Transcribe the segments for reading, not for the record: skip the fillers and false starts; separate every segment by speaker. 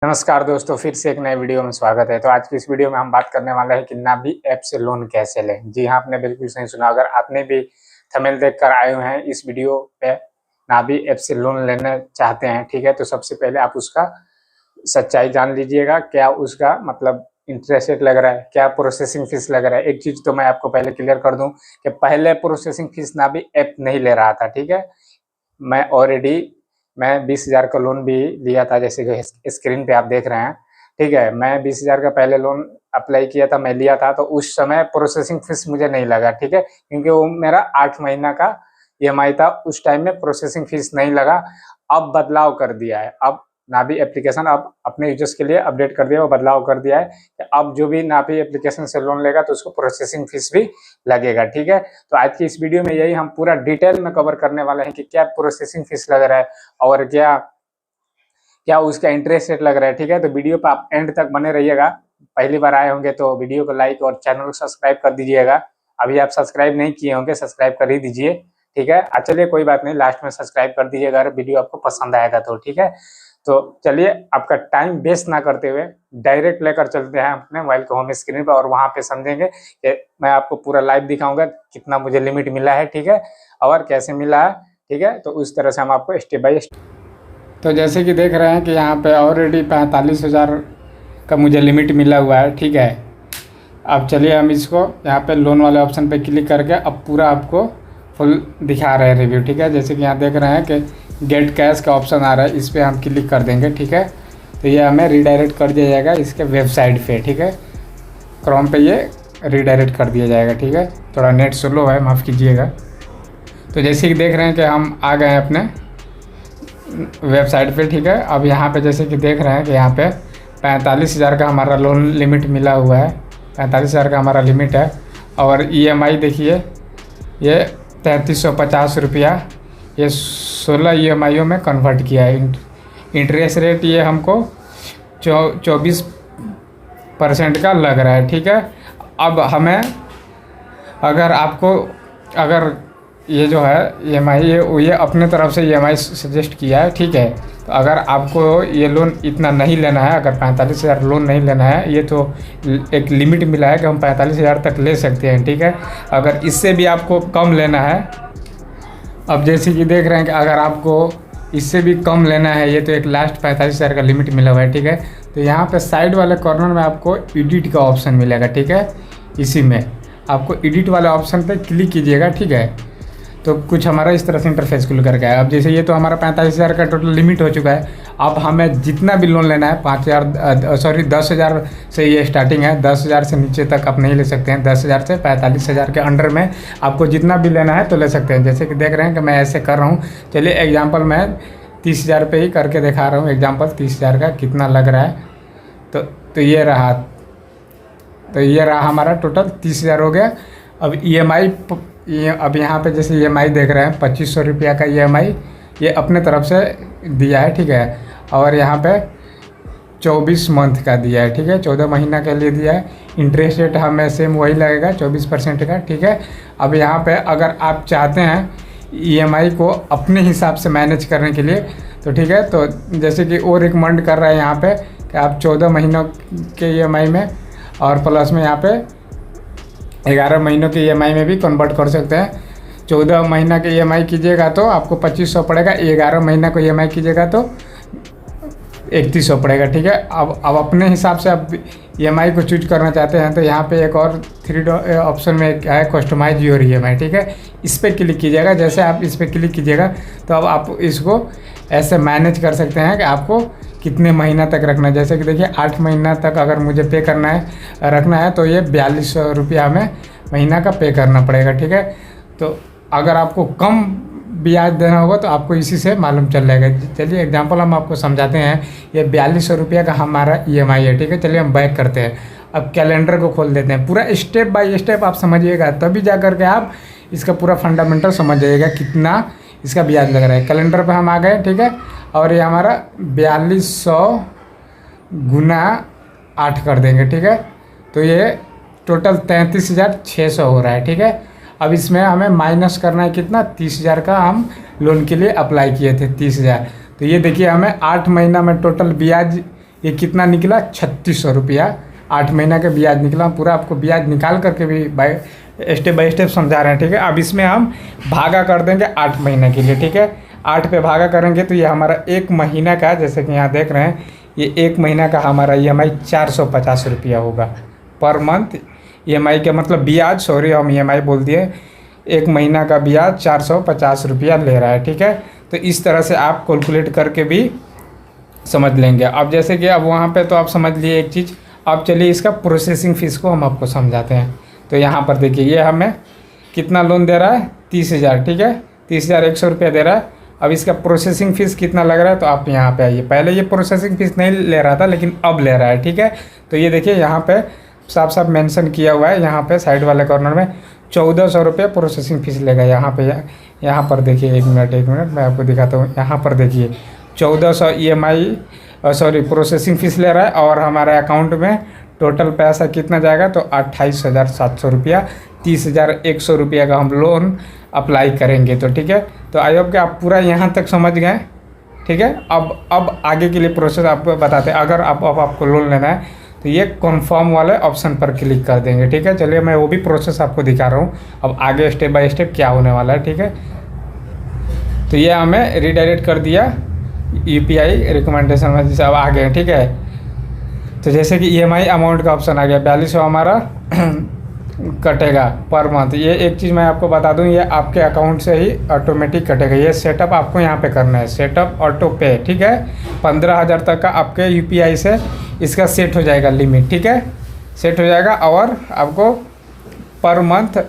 Speaker 1: नमस्कार दोस्तों, फिर से एक नए वीडियो में स्वागत है। तो आज की इस वीडियो में हम बात करने वाले हैं कि नाभी ऐप से लोन कैसे लें। जी हाँ, आपने बिल्कुल सही सुना। अगर आपने भी थंबनेल देखकर आए हुए हैं इस वीडियो पे नाभी ऐप से लोन लेना चाहते हैं, ठीक है, तो सबसे पहले आप उसका सच्चाई जान लीजिएगा। क्या उसका मतलब इंटरेस्ट रेट लग रहा है, क्या प्रोसेसिंग फीस लग रहा है। एक चीज़ तो मैं आपको पहले क्लियर कर दूं कि पहले प्रोसेसिंग फीस नाभी ऐप नहीं ले रहा था, ठीक है। मैं 20,000 का लोन भी लिया था, जैसे कि स्क्रीन पे आप देख रहे हैं, ठीक है। मैं 20,000 का पहले लोन अप्लाई किया था, मैं लिया था, तो उस समय प्रोसेसिंग फीस मुझे नहीं लगा, ठीक है, क्योंकि वो मेरा 8 महीना का ईएमआई था। उस टाइम में प्रोसेसिंग फीस नहीं लगा। अब बदलाव कर दिया है, अब नाभी एप्लीकेशन अब अपने यूजर्स के लिए अपडेट कर दिया, वो बदलाव कर दिया है कि अब जो भी नाभी एप्लीकेशन से लोन लेगा तो उसको प्रोसेसिंग फीस भी लगेगा, ठीक है। तो आज की इस वीडियो में यही हम पूरा डिटेल में कवर करने वाले हैं कि क्या प्रोसेसिंग फीस लग रहा है और क्या क्या उसका इंटरेस्ट रेट लग रहा है, ठीक है। तो वीडियो पर आप एंड तक बने रहिएगा। पहली बार आए होंगे तो वीडियो को लाइक और चैनल को सब्सक्राइब कर दीजिएगा। अभी आप सब्सक्राइब नहीं किए होंगे, सब्सक्राइब कर ही दीजिए, ठीक है। चलिए कोई बात नहीं, लास्ट में सब्सक्राइब कर दीजिएगा अगर वीडियो आपको पसंद आएगा तो, ठीक है। तो चलिए आपका टाइम वेस्ट ना करते हुए डायरेक्ट लेकर चलते हैं अपने मोबाइल को होम स्क्रीन पर, और वहां पे समझेंगे कि मैं आपको पूरा लाइव दिखाऊंगा कितना मुझे लिमिट मिला है, ठीक है, और कैसे मिला है, ठीक है। तो उस तरह से हम आपको स्टेप बाय स्टेप। तो जैसे कि देख रहे हैं कि यहाँ पे ऑलरेडी 45,000 का मुझे लिमिट मिला हुआ है, ठीक है। अब चलिए हम इसको यहाँ पे लोन वाले ऑप्शन पे क्लिक करके अब पूरा आपको फुल दिखा रहे हैं रिव्यू, ठीक है। जैसे कि यहाँ देख रहे हैं कि गेट कैश का ऑप्शन आ रहा है, इस पर हम क्लिक कर देंगे, ठीक है। तो ये हमें रीडायरेक्ट कर दिया जाएगा इसके वेबसाइट पे, ठीक है। क्रोम पे ये रीडायरेक्ट कर दिया जाएगा, ठीक है। थोड़ा नेट स्लो है, माफ़ कीजिएगा। तो जैसे कि देख रहे हैं कि हम आ गए हैं अपने वेबसाइट पे, ठीक है। अब यहाँ पे जैसे कि देख रहे हैं कि यहाँ पे 45,000 का हमारा लोन लिमिट मिला हुआ है, 45,000 का हमारा लिमिट है। और ईएमआई देखिए ये 3350 रुपया, ये 16 ईएमआईओ में कन्वर्ट किया है। इंटरेस्ट रेट ये हमको 24% का लग रहा है, ठीक है। अब हमें अगर ये जो है ईएमआई ये अपने तरफ से ईएमआई सजेस्ट किया है, ठीक है। तो अगर आपको ये लोन इतना नहीं लेना है, अगर 45,000 लोन नहीं लेना है, ये तो एक लिमिट मिला है कि हम 45,000 तक ले सकते हैं, ठीक है। अगर इससे भी आपको कम लेना है, अब जैसे कि देख रहे हैं कि अगर आपको इससे भी कम लेना है, ये तो एक लास्ट 45,000 का लिमिट मिला हुआ है, ठीक है। तो यहाँ पे साइड वाले कॉर्नर में आपको एडिट का ऑप्शन मिलेगा, ठीक है। इसी में आपको एडिट वाले ऑप्शन पे क्लिक कीजिएगा, ठीक है। तो कुछ हमारा इस तरह से इंटरफेस खुल करके आया। अब जैसे ये तो हमारा 45,000 का टोटल लिमिट हो चुका है। अब हमें जितना भी लोन लेना है 10,000 से ये स्टार्टिंग है, 10,000 से नीचे तक आप नहीं ले सकते हैं। 10,000 से 45,000 के अंडर में आपको जितना भी लेना है तो ले सकते हैं। जैसे कि देख रहे हैं कि मैं ऐसे कर रहा हूँ। चलिए एग्जाम्पल मैं 30,000 पे ही करके दिखा रहा हूँ। एग्जाम्पल 30,000 का कितना लग रहा है, तो ये रहा हमारा टोटल 30,000 हो गया। अब ईएमआई अब यहाँ पे जैसे ईएमआई देख रहे हैं 2,500 रुपया का ईएमआई ये अपने तरफ से दिया है, ठीक है। और यहाँ पे 24 मंथ का दिया है, ठीक है, 14 महीना के लिए दिया है। इंटरेस्ट रेट हमें सेम वही लगेगा 24% का, ठीक है। अब यहाँ पे अगर आप चाहते हैं ईएमआई को अपने हिसाब से मैनेज करने के लिए तो ठीक है, तो जैसे कि वो रिकमेंड कर रहा है यहाँ पे कि आप 14 महीनों के ईएमआई में और प्लस में यहाँ पे 11 महीनों के ईएमआई में भी कन्वर्ट कर सकते हैं। 14 महीना के ईएमआई कीजिएगा तो आपको 2,500 पड़ेगा, 11 महीना को ईएमआई कीजिएगा तो 3,100 पड़ेगा, ठीक है। अब अपने हिसाब से आप ईएमआई को चूज करना चाहते हैं तो यहाँ पे एक और 3 ऑप्शन में है कस्टमाइज योर ईएमआई, ठीक है। इस पर क्लिक कीजिएगा। जैसे आप इस पर क्लिक कीजिएगा तो अब आप इसको ऐसे मैनेज कर सकते हैं कि आपको कितने महीना तक रखना है। जैसे कि देखिए 8 महीना तक अगर मुझे पे करना है रखना है तो ये 4,200 रुपया हमें महीना का पे करना पड़ेगा, ठीक है। तो अगर आपको कम ब्याज देना होगा तो आपको इसी से मालूम चल जाएगा। चलिए एग्जांपल हम आपको समझाते हैं। ये 4,200 रुपया का हमारा ईएमआई है, ठीक है। चलिए हम बैक करते हैं। अब कैलेंडर को खोल देते हैं। पूरा स्टेप बाय स्टेप आप समझिएगा, तभी जा कर के आप इसका पूरा फंडामेंटल समझ जाइएगा कितना इसका ब्याज लग रहा है। कैलेंडर पे हम आ गए, ठीक है। और ये हमारा 4,200 गुना 8 कर देंगे, ठीक है। तो ये टोटल 33,600 हो रहा है, ठीक है। अब इसमें हमें माइनस करना है कितना, 30,000 का हम लोन के लिए अप्लाई किए थे 30,000। तो ये देखिए हमें 8 महीना में टोटल ब्याज ये कितना निकला 3600 रुपया 8 महीना का ब्याज निकला। पूरा आपको ब्याज निकाल करके भी बाय स्टेप समझा रहे हैं, ठीक है। अब इसमें हम भागा कर देंगे 8 महीने के लिए, ठीक है। 8 पे भागा करेंगे तो ये हमारा 1 महीना का, जैसे कि यहाँ देख रहे हैं, ये 1 महीना का हमारा EMI 450 रुपया होगा पर मंथ। EMI का मतलब ब्याज, सॉरी हम EMI बोल दिए। 1 महीना का ब्याज 450 रुपया ले रहा है, ठीक है। तो इस तरह से आप कैलकुलेट करके भी समझ लेंगे। अब जैसे कि अब वहाँ पे तो आप समझ लिए एक चीज़। अब चलिए इसका प्रोसेसिंग फ़ीस को हम आपको समझाते हैं। तो यहाँ पर देखिए ये हमें कितना लोन दे रहा है 30,000, ठीक है। 30,100 रुपया दे रहा है। अब इसका प्रोसेसिंग फ़ीस कितना लग रहा है, तो आप यहाँ पे आइए। पहले ये प्रोसेसिंग फ़ीस नहीं ले रहा था, लेकिन अब ले रहा है, ठीक है। तो ये देखिए यहाँ पे साफ साफ मेंशन किया हुआ है, यहाँ पे साइड वाले कॉर्नर में 1400 रुपये प्रोसेसिंग फ़ीस लेगा। यहाँ पर देखिए, एक मिनट मैं आपको दिखाता हूँ। यहाँ पर देखिए 1400 EMI सॉरी प्रोसेसिंग फ़ीस ले रहा है, और हमारे अकाउंट में टोटल पैसा कितना जाएगा, तो 28,700 रुपया। 30,100 रुपया का हम लोन अप्लाई करेंगे, तो ठीक है। तो आई होप कि आप पूरा यहाँ तक समझ गए, ठीक है। अब आगे के लिए प्रोसेस आपको बताते हैं। अगर आपको लोन लेना है तो ये कन्फर्म वाले ऑप्शन पर क्लिक कर देंगे, ठीक है। चलिए मैं वो भी प्रोसेस आपको दिखा रहा हूँ अब आगे स्टेप बाय स्टेप क्या होने वाला है, ठीक है। तो ये हमें रीडायरेक्ट कर दिया UPI रिकमेंडेशन में, जैसे अब आ गए, ठीक है। तो जैसे कि EMI अमाउंट का ऑप्शन आ गया, 4200 हमारा कटेगा पर मंथ। ये एक चीज़ मैं आपको बता दूं, ये आपके अकाउंट से ही ऑटोमेटिक कटेगा। ये सेटअप आपको यहाँ पे करना है, सेटअप ऑटो पे, ठीक है। 15,000 तक का आपके UPI से इसका सेट हो जाएगा लिमिट, ठीक है। सेट हो जाएगा और आपको पर मंथ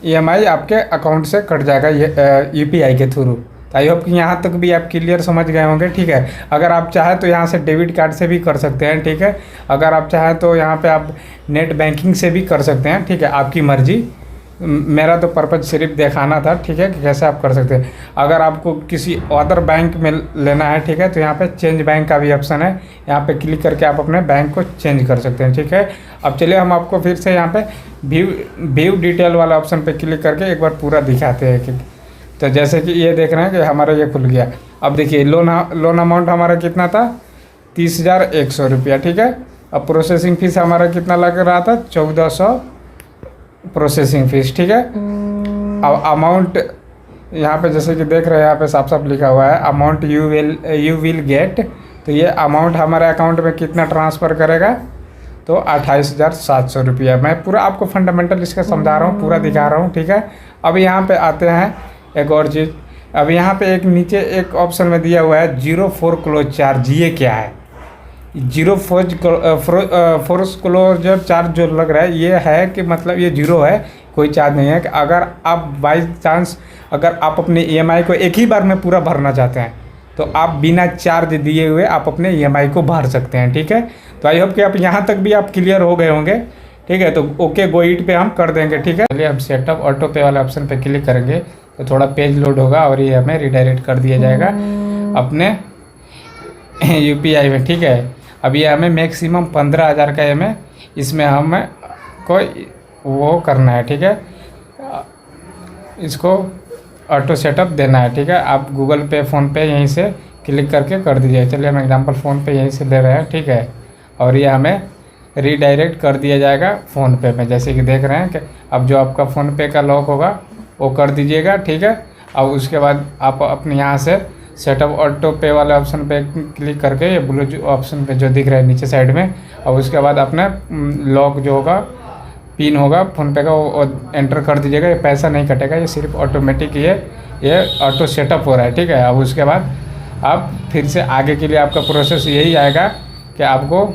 Speaker 1: EMI आपके अकाउंट से कट जाएगा UPI के थ्रू। आई होप कि यहाँ तक भी आप क्लियर समझ गए होंगे, ठीक है। अगर आप चाहें तो यहाँ से डेबिट कार्ड से भी कर सकते हैं, ठीक है। अगर आप चाहें तो यहाँ पे आप नेट बैंकिंग से भी कर सकते हैं, ठीक है, आपकी मर्जी। मेरा तो पर्पज सिर्फ दिखाना था, ठीक है, कि कैसे आप कर सकते हैं। अगर आपको किसी अदर बैंक में लेना है, ठीक है, तो यहाँ पे चेंज बैंक का भी ऑप्शन है। यहाँ पे क्लिक करके आप अपने बैंक को चेंज कर सकते हैं, ठीक है। अब चलिए हम आपको फिर से यहाँ पे व्यू डिटेल वाला ऑप्शन पे क्लिक करके एक बार पूरा दिखाते हैं कि, तो जैसे कि ये देख रहे हैं कि हमारा ये खुल गया। अब देखिए लोन अमाउंट हमारा कितना था 30,100 रुपया, ठीक है। अब प्रोसेसिंग फ़ीस हमारा कितना लग रहा था 1400 प्रोसेसिंग फ़ीस, ठीक है। अब अमाउंट यहाँ पे जैसे कि देख रहे हैं, यहाँ पे साफ साफ लिखा हुआ है अमाउंट यू विल गेट। तो ये अमाउंट हमारे अकाउंट में कितना ट्रांसफ़र करेगा, तो 28,700 रुपया। मैं पूरा आपको फंडामेंटल इसका समझा रहा हूँ, पूरा दिखा रहा हूँ, ठीक है। अब यहाँ पे आते हैं एक और चीज़। अब यहाँ पे एक नीचे एक ऑप्शन में दिया हुआ है 0 फोरक्लोज चार्ज। ये क्या है 0 फोरक्लोजर चार्ज जो लग रहा है, ये है कि मतलब ये 0 है, कोई चार्ज नहीं है। कि अगर आप बाई चांस अगर आप अपने EMI को एक ही बार में पूरा भरना चाहते हैं, तो आप बिना चार्ज दिए हुए आप अपने EMI को भर सकते हैं, ठीक है। तो आई होप कि आप यहाँ तक भी आप क्लियर हो गए होंगे, ठीक है। तो ओके गो इट पे हम कर देंगे, ठीक है। चलिए हम सेटअप ऑटो पे वाले ऑप्शन पे क्लिक करेंगे तो थोड़ा पेज लोड होगा और ये हमें रिडायरेक्ट कर दिया जाएगा अपने UPI में, ठीक है। अब ये हमें मैक्सिमम 15,000 का हमें इसमें हमें कोई वो करना है, ठीक है। इसको ऑटो सेटअप देना है, ठीक है। आप गूगल पे फ़ोन पे यहीं से क्लिक करके कर दीजिए। चलिए हम एग्जांपल फ़ोन पे यहीं से ले रहे हैं, ठीक है। और ये हमें रीडायरेक्ट कर दिया जाएगा फ़ोन पे में, जैसे कि देख रहे हैं कि अब जो आपका फ़ोन पे का लॉक होगा वो कर दीजिएगा, ठीक है। अब उसके बाद आप अपने यहाँ से सेटअप ऑटो पे वाले ऑप्शन पे क्लिक करके ये ब्लू ऑप्शन पे जो दिख रहा है नीचे साइड में, और उसके बाद अपना लॉक जो होगा पिन होगा फ़ोन पे का वो एंटर कर दीजिएगा। ये पैसा नहीं कटेगा, ये सिर्फ ऑटोमेटिक ये ऑटो सेटअप हो रहा है, ठीक है। अब उसके बाद आप फिर से आगे के लिए आपका प्रोसेस यही आएगा कि आपको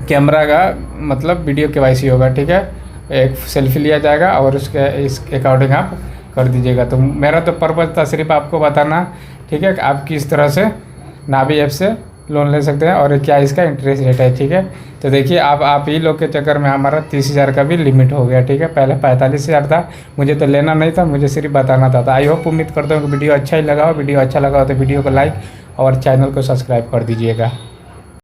Speaker 1: कैमरा का मतलब वीडियो KYC होगा, ठीक है। एक सेल्फी लिया जाएगा और उसके इस अकॉर्डिंग आप कर दीजिएगा। तो मेरा तो पर्पज़ था सिर्फ आपको बताना, ठीक है, कि आप किस तरह से नाभी ऐप से लोन ले सकते हैं और क्या इसका इंटरेस्ट रेट है, ठीक है। तो देखिए आप ही लोग के चक्कर में हमारा 30,000 का भी लिमिट हो गया, ठीक है। पहले 45,000 था, मुझे तो लेना नहीं था, मुझे सिर्फ बताना था। आई होप उम्मीद करता हूँ कि वीडियो अच्छा ही लगा हो। वीडियो अच्छा लगा हो तो वीडियो को लाइक और चैनल को सब्सक्राइब कर दीजिएगा।